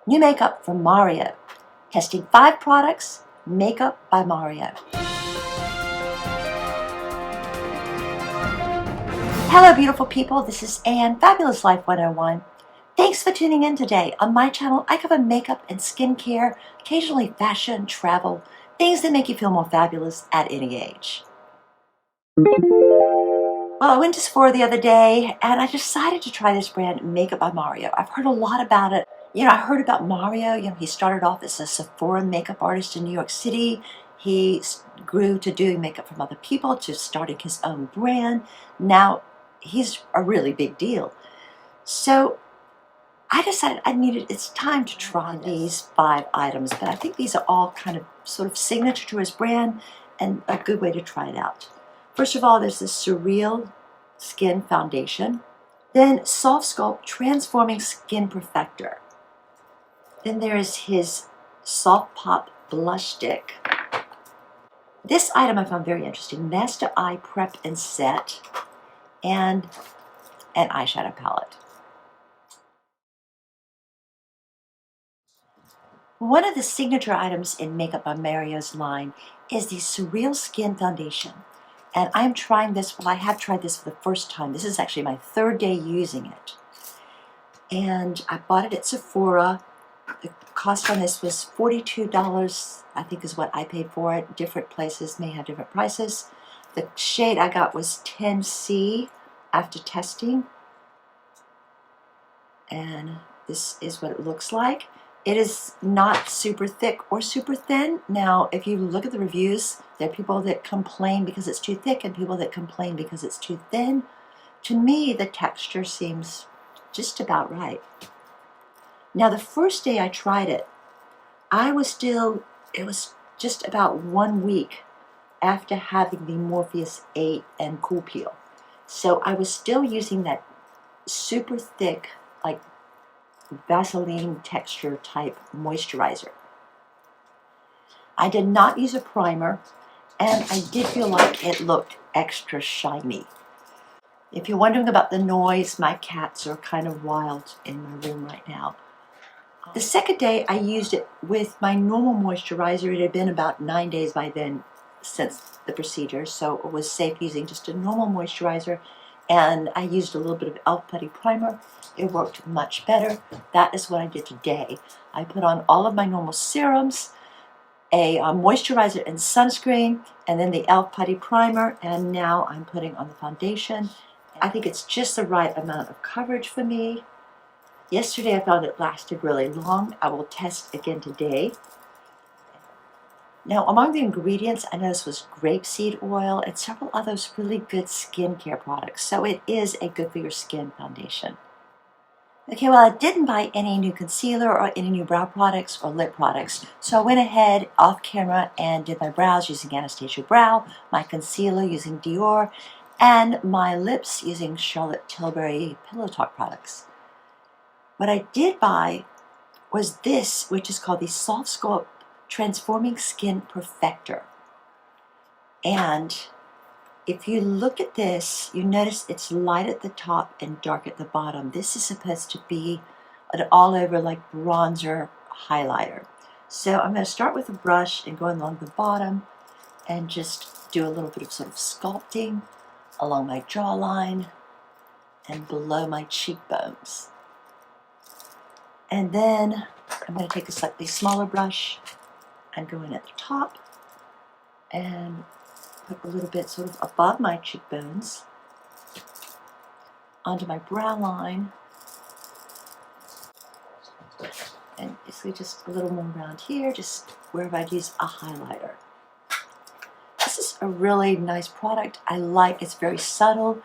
New makeup from Mario. Testing 5 products, makeup by Mario. Hello beautiful people, this is Anne, Fabulous Life 101. Thanks for tuning in today. On my channel, I cover makeup and skincare, occasionally fashion, travel, things that make you feel more fabulous at any age. Well, I went to Sephora the other day and I decided to try this brand, Makeup by Mario. I've heard a lot about it. I heard about Mario. He started off as a Sephora makeup artist in New York City. He grew to doing makeup from other people, to starting his own brand. Now he's a really big deal. So I decided it's time to try these 5 items, but I think these are all kind of sort of signature to his brand and a good way to try it out. First of all, there's this Surreal Skin Foundation. Then Soft Sculpt Transforming Skin Perfector. Then there is his Soft Pop Blush Stick. This item I found very interesting. Master Eye Prep and Set, and an eyeshadow palette. One of the signature items in Makeup by Mario's line is the Surreal Skin Foundation. And I'm trying this, well, I have tried this for the first time. This is actually my 3rd day using it. And I bought it at Sephora. The cost on this was $42, I think is what I paid for it. Different places may have different prices. The shade I got was 10C after testing. And this is what it looks like. It is not super thick or super thin. Now, if you look at the reviews, there are people that complain because it's too thick and people that complain because it's too thin. To me, the texture seems just about right. Now, the first day I tried it, it was just about 1 week after having the Morpheus 8 and Cool Peel. So I was still using that super thick, like Vaseline texture type moisturizer. I did not use a primer, and I did feel like it looked extra shiny. If you're wondering about the noise, my cats are kind of wild in my room right now. The second day I used it with my normal moisturizer. It had been about 9 days by then since the procedure, so it was safe using just a normal moisturizer. And I used a little bit of e.l.f. Putty Primer. It worked much better. That is what I did today. I put on all of my normal serums, a moisturizer and sunscreen, and then the e.l.f. Putty Primer, and now I'm putting on the foundation. I think it's just the right amount of coverage for me. Yesterday I found it lasted really long. I will test again today. Now, among the ingredients, I noticed was grapeseed oil and several others really good skincare products. So it is a good for your skin foundation. Okay, well, I didn't buy any new concealer or any new brow products or lip products. So I went ahead off camera and did my brows using Anastasia Brow, my concealer using Dior, and my lips using Charlotte Tilbury Pillow Talk products. What I did buy was this, which is called the Soft Sculpt Transforming Skin Perfector. And if you look at this, you notice it's light at the top and dark at the bottom. This is supposed to be an all-over like bronzer highlighter. So I'm going to start with a brush and go along the bottom and just do a little bit of sort of sculpting along my jawline and below my cheekbones. And then I'm going to take a slightly smaller brush and go in at the top and put a little bit sort of above my cheekbones onto my brow line, and basically just a little more around here, just wherever I'd use a highlighter. This is a really nice product. I like it's very subtle,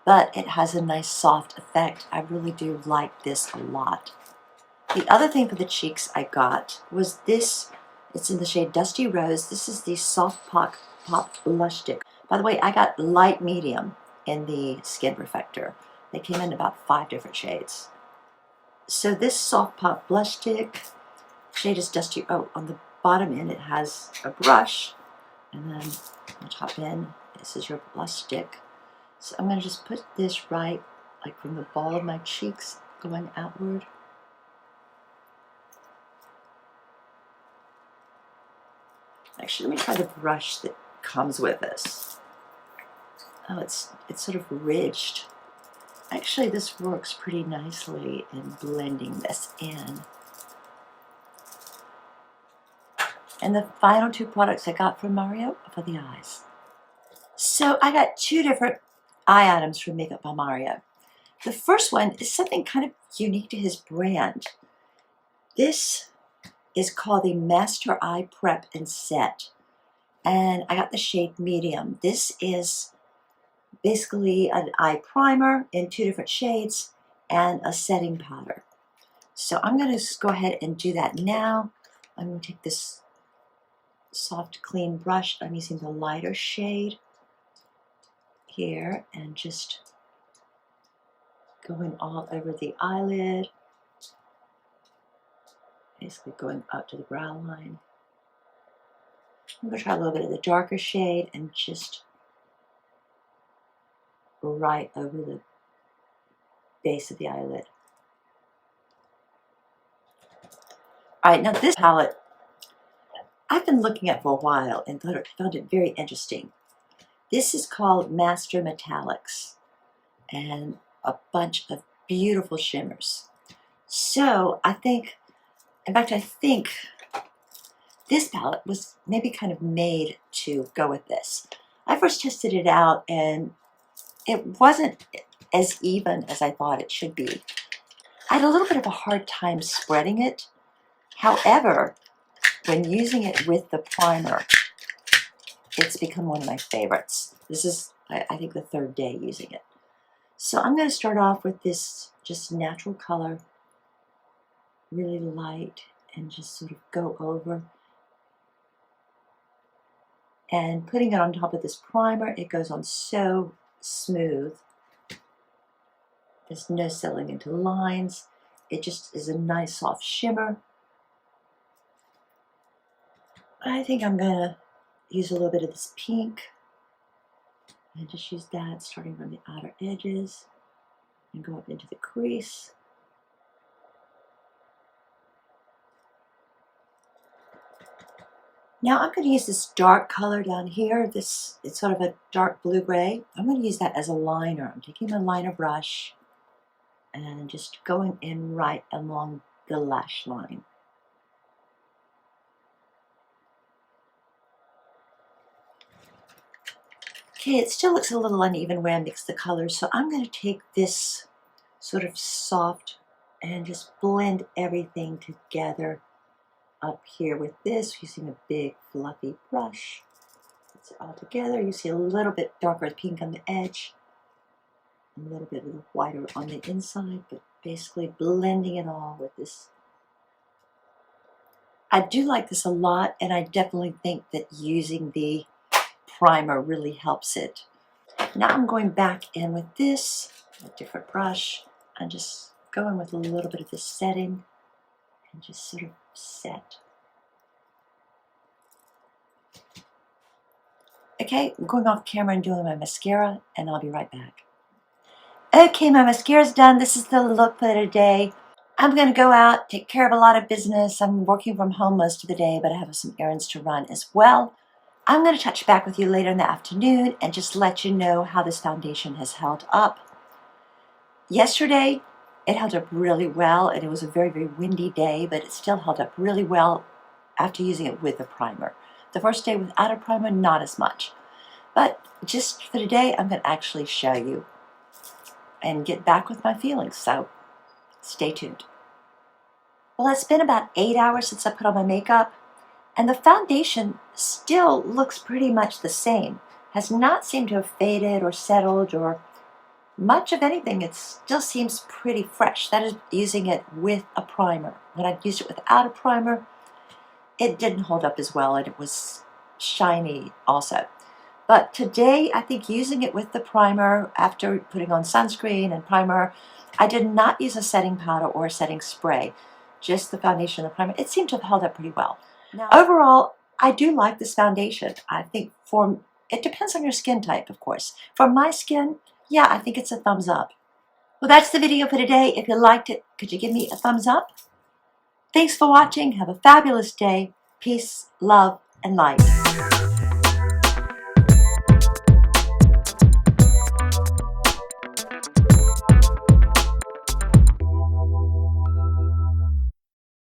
but it has a nice soft effect. I really do like this a lot. The other thing for the cheeks I got was this. It's in the shade Dusty Rose. This is the Soft Pop Blush Stick. By the way, I got light medium in the Skin Perfector. They came in about 5 different shades. So this Soft Pop Blush Stick, shade is Dusty. Oh, on the bottom end it has a brush, and then on the top end, this is your blush stick. So I'm going to just put this right, like from the ball of my cheeks going outward. Actually, let me try the brush that comes with this. Oh, it's sort of ridged. Actually, this works pretty nicely in blending this in. And the final two products I got from Mario are for the eyes. So I got two different eye items from Makeup by Mario. The first one is something kind of unique to his brand. This is called the Master Eye Prep and Set. And I got the shade medium. This is basically an eye primer in two different shades and a setting powder. So I'm going to just go ahead and do that now. I'm going to take this soft, clean brush. I'm using the lighter shade here and just going all over the eyelid, basically going up to the brow line. I'm going to try a little bit of the darker shade and just right over the base of the eyelid. All right, now this palette I've been looking at for a while and found it very interesting. This is called Master Metallics and a bunch of beautiful shimmers. So I think, in fact, I think this palette was maybe kind of made to go with this. I first tested it out and it wasn't as even as I thought it should be. I had a little bit of a hard time spreading it. However, when using it with the primer, it's become one of my favorites. This is, I think, the third day using it. So I'm going to start off with this just natural color, really light, and just sort of go over. And putting it on top of this primer, it goes on so smooth. There's no settling into lines. It just is a nice soft shimmer. I think I'm going to use a little bit of this pink and just use that starting from the outer edges and go up into the crease. Now I'm going to use this dark color down here. It's sort of a dark blue-gray. I'm going to use that as a liner. I'm taking my liner brush and just going in right along the lash line. Okay, it still looks a little uneven where I mix the colors, so I'm going to take this sort of soft and just blend everything together up here with this, using a big fluffy brush. It's all together. You see a little bit darker pink on the edge, a little bit whiter on the inside, but basically blending it all with this. I do like this a lot, and I definitely think that using the primer really helps it. Now I'm going back in with this, a different brush, and just going with a little bit of this setting and just sort of set. Okay, I'm going off camera and doing my mascara, and I'll be right back. Okay, my mascara's done. This is the look for today. I'm going to go out, take care of a lot of business. I'm working from home most of the day, but I have some errands to run as well. I'm going to touch back with you later in the afternoon and just let you know how this foundation has held up. Yesterday, it held up really well, and it was a very, very windy day, but it still held up really well after using it with a primer. The first day without a primer, not as much. But just for today, I'm going to actually show you and get back with my feelings, so stay tuned. Well, it's been about 8 hours since I put on my makeup, and the foundation still looks pretty much the same. Has not seemed to have faded or settled or much of anything. It still seems pretty fresh. That is using it with a primer. When I used it without a primer, it didn't hold up as well, and it was shiny also. But today, I think using it with the primer, after putting on sunscreen and primer, I did not use a setting powder or a setting spray, just the foundation and the primer. It seemed to have held up pretty well. Now, overall, I do like this foundation. I think it depends on your skin type, of course. For my skin, yeah, I think it's a thumbs up. Well, that's the video for today. If you liked it, could you give me a thumbs up? Thanks for watching. Have a fabulous day. Peace, love, and light.